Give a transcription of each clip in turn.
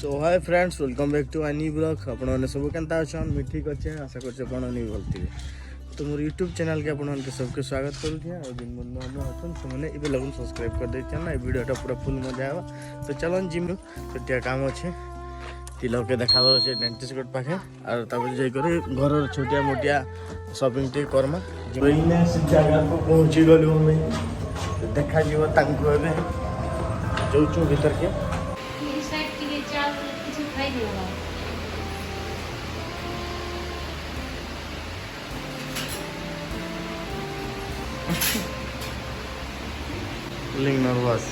तो hi friends welcome back to new blog आपने सब केनता अच्छन मुझे ठीक अच्छे आशा कर भल तो मोर यूट्यूब चैनल के अपन सबके स्वागत करूँ और जिन बंधु हम अच्छन से ये लगन सब्सक्राइब कर देते ना वीडियोटा पूरा फुल मजा आवा तो चलन जिम छोटिया काम अच्छे तिलक के देखा अच्छे डेंटिस्ट कोट पाखे और तब जाकर घर छोटिया मोटिया शॉपिंग टे करमा से जगह को पहुँची गलु हमें देखा जो भीतर के feeling nervous.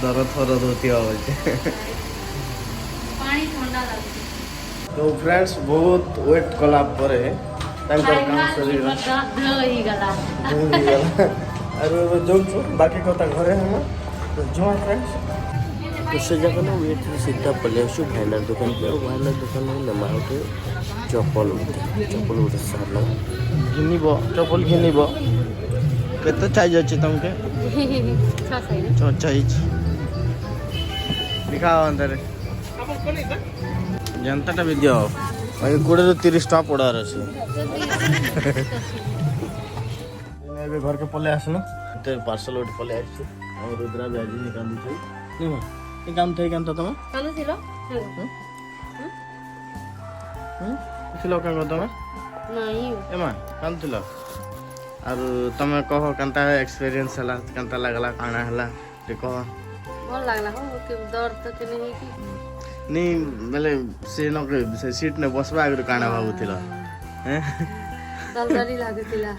दर्द होती है पानी ठंडा लगता तो फ्रेंड्स बहुत वेट कला पर काम ही गला अरे जो बाकी कथा घरे हम तो जो फ्रेंड्स उससे जगह ना वेट सीधा पले भाइनार दुकान के भाइनार दुकान में नमा के चप्पल उठे सारा घिनब चप्पल घिनब केते साइज अच्छे तुमके 6 साइज दिखाओ अंदर जनता भी दियो 20-30 टका पड़ार अच्छे घर के पले आसन तो पार्सल गोटे पले आस रुद्रा भी आज निकाल दी काम थे क्या तुम तुम एमा कान आर तुम कह केनता एक्सपीरियंस हला केनता लागला काना हला ते कह भल लागला हो के दर्द तो के नहीं कि नहीं बेले से सीट ने बसबा आगु काना भाबुथिला दलदली लागुथिला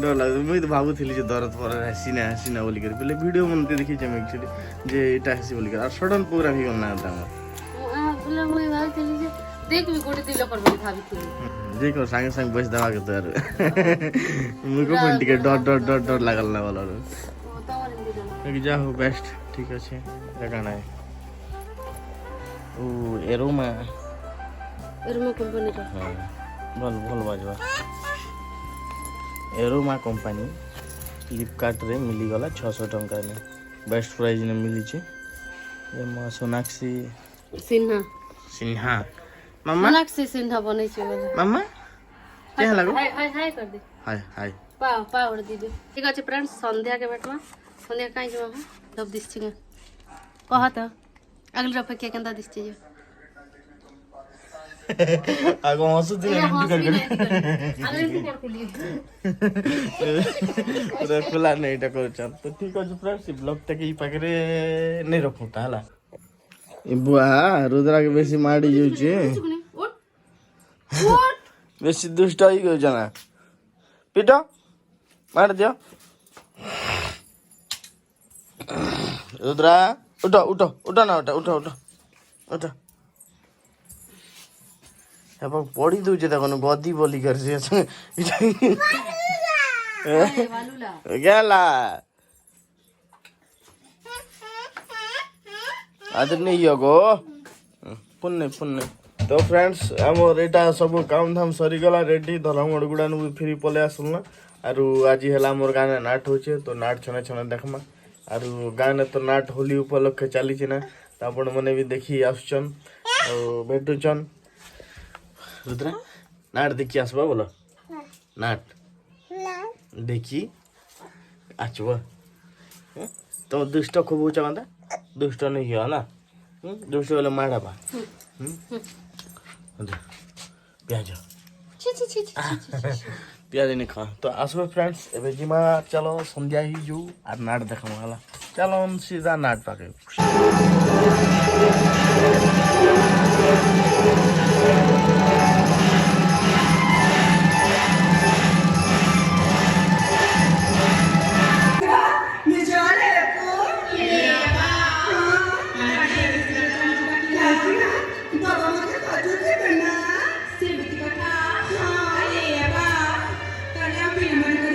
डर लाग्यो मुई तो भाबुथिली जे दर्द पर हसीना बोली कर पहले वीडियो मनते देखि जे एक्चुअली जे एटा हसी बोली कर सडन प्रोग्राम ही गना था बोले मुई भाबुथिली जे देख भी गोटे दिलो पर बोली भाबुथिली देखो संगे संग बस दवा के तो मुको पण टिके डर लागल ना वाला कि जा हो बेस्ट ठीक अच्छे गाना है ओ एरोमा कंपनी का हां भल बाजवा एरोमा कंपनी फ्लिपकार्ट रे मिली गला 600 टंका ने बेस्ट प्राइस ने मिली छे ये म सोनाक्षी सिन्हा मामा सोनाक्षी सिन्हा बनै छै मामा क्या लागो हाय कर दे हाय पावर दी दे ठीक अछि फ्रेंड्स संध्या के बेटवा संध्या काई जमा दब दिस छिगे कहत अगले रफे के केंदा दिस छिगे आगो हंसु दे अगले कर खुली पूरा खुला नहीं टा कर तो ठीक अछि फ्रेंड्स ब्लॉग तक ई पाकरे नहीं रखुता हला ए बुआ रुद्रा के बेसी माडी जाउ छे बेसी दुष्ट ही गयो जना पिटा मार दियो रुद्रा उठो ना उठो अब पड़ी दूचे देखो गदी बोली कर गेला आज नहीं गो पुण्य तो फ्रेंड्स आमर एटा सब काम धाम सरी गला रेडी धरमगढ़ गुड़ा भी फिर पले आसलना आरु आज है मोर गाने नाट होचे तो नाट छने देखमा आरु गाने तो नाट होली उपलक्षे चली ना तो आपण मैंने भी देखी आसुचन भेटुचन रुद्रा नाट देखी आसबा बोलो नाट देखी आचब तो दुष्ट खूब ऊँचा बांधा दुष्ट नहीं हो ना दुष्ट बोले माड़ा बा प्याज प्याज नहीं खा तो आसबे फ्रेंड्स एबे जिमा चलो संध्या ही जो आर नाट देखा वाला चलो हम सीधा नाट पाके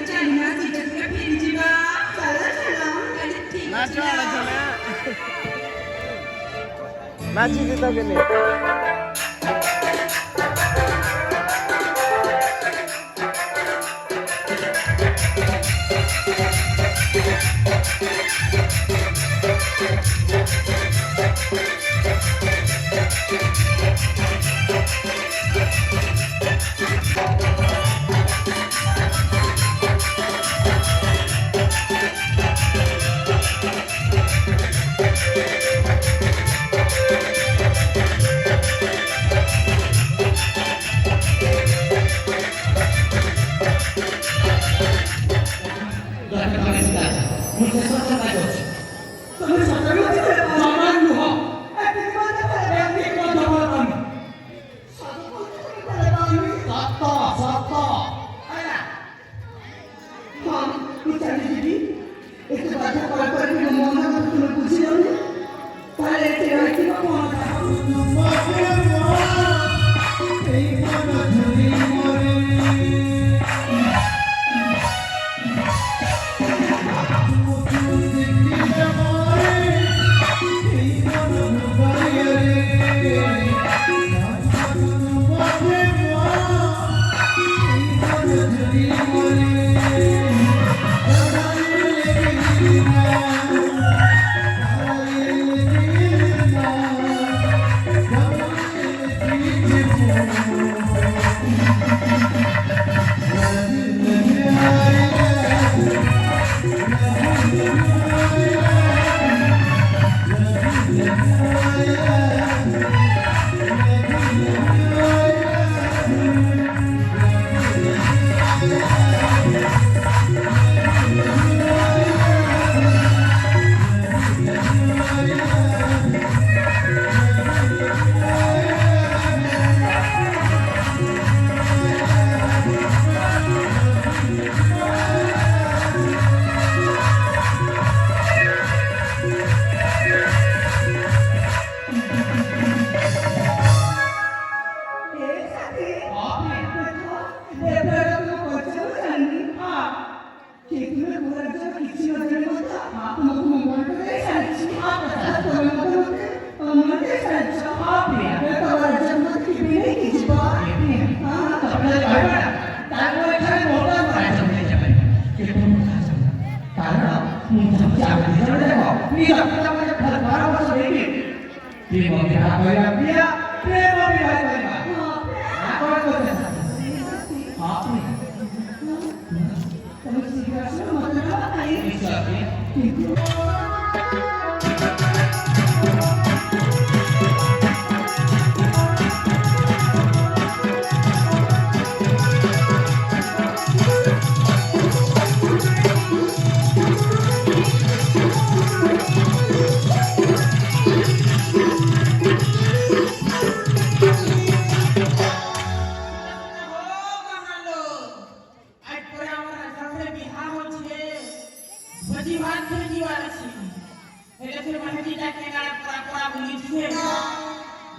Terima kasih. नाची गीत के नहीं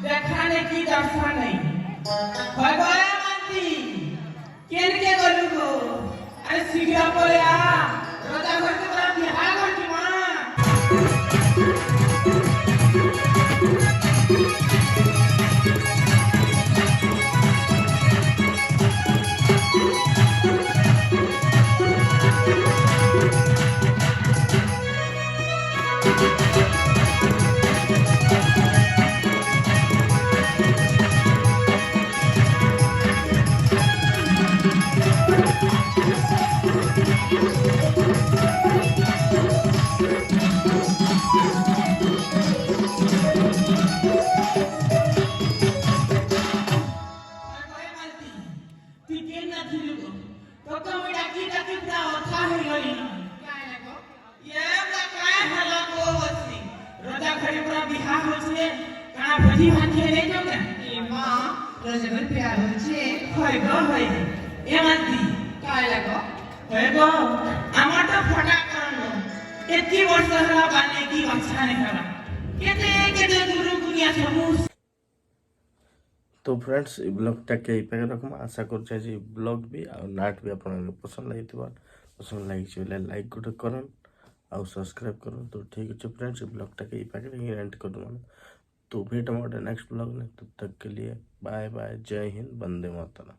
देखाने की दर्शन नहीं भगवान मानती केन के बोलू को अरे शीघ्र बोले आ रोजा घर के तरफ बिहार घर की मां भजी भात खेले जो क्या ए मां रोजगर प्यार होचे होय गो होय ए मानती काय लागो होय गो আমারটা ফটা করলো এতি বর্ষ হলা বানে কি বাচ্চা নে হলা কেতে কেতে দূর দুনিয়া সমুস तो फ्रेंड्स ये ब्लॉग टाके इपाके रखम आशा कर जे ब्लॉग भी आ नाट भी आपन पसंद लागितबा पसंद लागी छले लाइक गुड करन आ सब्सक्राइब करन तो ठीक है फ्रेंड्स ये ब्लॉग टाके इपाके एंड कर दो तो भेंट हमारे नेक्स्ट ब्लॉग में, तब तक के लिए बाय बाय, जय हिंद, वंदे मातरम।